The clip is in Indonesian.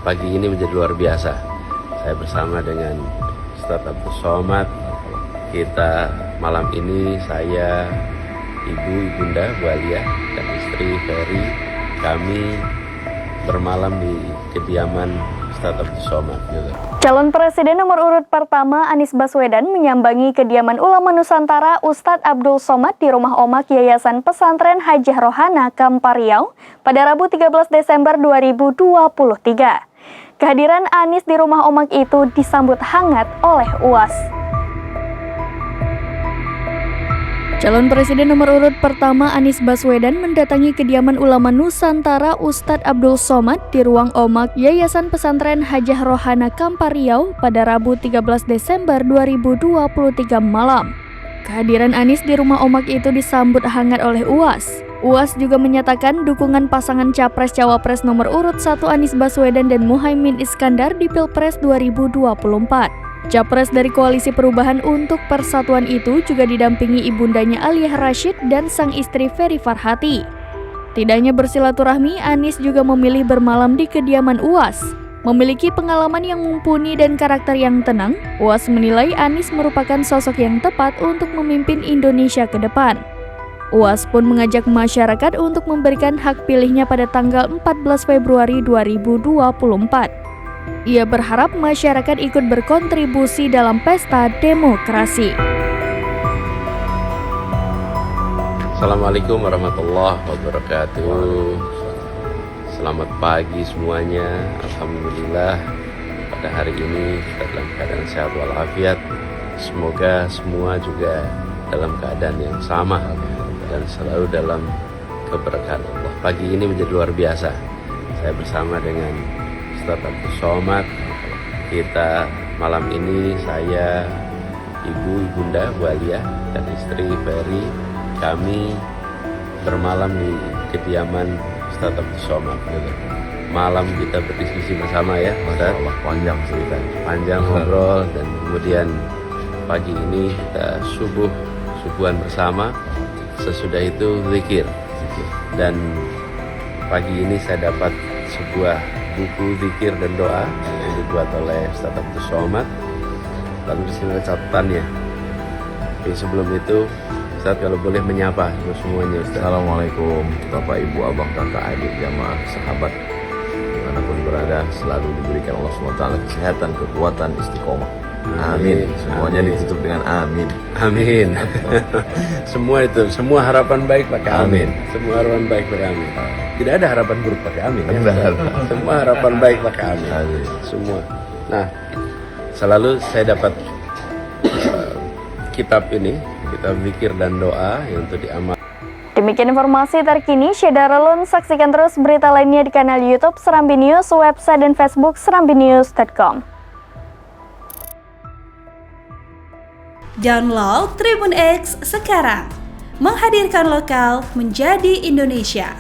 Pagi ini menjadi luar biasa. Saya bersama dengan Ustadz Abdul Somad. Kita malam ini, saya, ibunda Bu Alia dan istri Ferry, kami bermalam di kediaman Ustadz Abdul Somad. Calon Presiden nomor urut pertama Anies Baswedan menyambangi kediaman ulama Nusantara Ustadz Abdul Somad di Rumah Omak Yayasan Pesantren Hajah Rohana, Kampar Riau pada Rabu 13 Desember 2023. Kehadiran Anies di Rumah Omak itu disambut hangat oleh UAS. Calon Presiden nomor urut pertama Anies Baswedan mendatangi kediaman ulama Nusantara Ustadz Abdul Somad di ruang Omak Yayasan Pesantren Hajah Rohana Kampar Riau pada Rabu 13 Desember 2023 malam. Kehadiran Anies di rumah Omak itu disambut hangat oleh UAS. UAS juga menyatakan dukungan pasangan Capres-Cawapres nomor urut 1 Anies Baswedan dan Muhaimin Iskandar di Pilpres 2024. Capres dari Koalisi Perubahan untuk Persatuan itu juga didampingi ibundanya Aliyah Rashid dan sang istri Ferry Farhati. Tidak hanya bersilaturahmi, Anies juga memilih bermalam di kediaman UAS. Memiliki pengalaman yang mumpuni dan karakter yang tenang, UAS menilai Anies merupakan sosok yang tepat untuk memimpin Indonesia ke depan. UAS pun mengajak masyarakat untuk memberikan hak pilihnya pada tanggal 14 Februari 2024. Ia berharap masyarakat ikut berkontribusi dalam pesta demokrasi. Assalamualaikum warahmatullahi wabarakatuh. Selamat pagi semuanya. Alhamdulillah pada hari ini kita dalam keadaan sehat walafiat. Semoga semua juga dalam keadaan yang sama dan selalu dalam keberkahan Allah. Pagi ini menjadi luar biasa. Saya bersama dengan Ustadz Abdul Somad. Kita malam ini, saya, ibunda Bu Alia dan istri Ferry, kami bermalam di kediaman Ustadz Abdul Somad. Malam kita berdiskusi bersama ya, Ustadz. Panjang cerita, panjang ngobrol, dan kemudian pagi ini kita subuhan bersama. Sesudah itu zikir. Dan pagi ini saya dapat sebuah buku zikir dan doa yang dibuat oleh Ustadz Abdul Somad. Lalu di sini ada catatannya. Tapi sebelum itu, Ustadz kalau boleh menyapa semuanya, Ustadz. Assalamualaikum Bapak Ibu Abang Kakak Adik Jamaah Sahabat dimanapun berada, selalu diberikan Allah SWT kesehatan, kekuatan, istiqomah. Amin. Semuanya ditutup dengan amin. Amin. Semua harapan baik pakai amin. Semua harapan baik pakai amin. Tidak ada harapan buruk pakai amin. Ya? Semua harapan baik pakai amin. Amin. Semua. Nah, selalu saya dapat kitab ini, kitab zikir dan doa yang untuk diamal. Demikian informasi terkini, Syedaralun. Saksikan terus berita lainnya di kanal YouTube Serambi News, website dan Facebook serambinews.com. Download Tribun X sekarang, menghadirkan lokal menjadi Indonesia.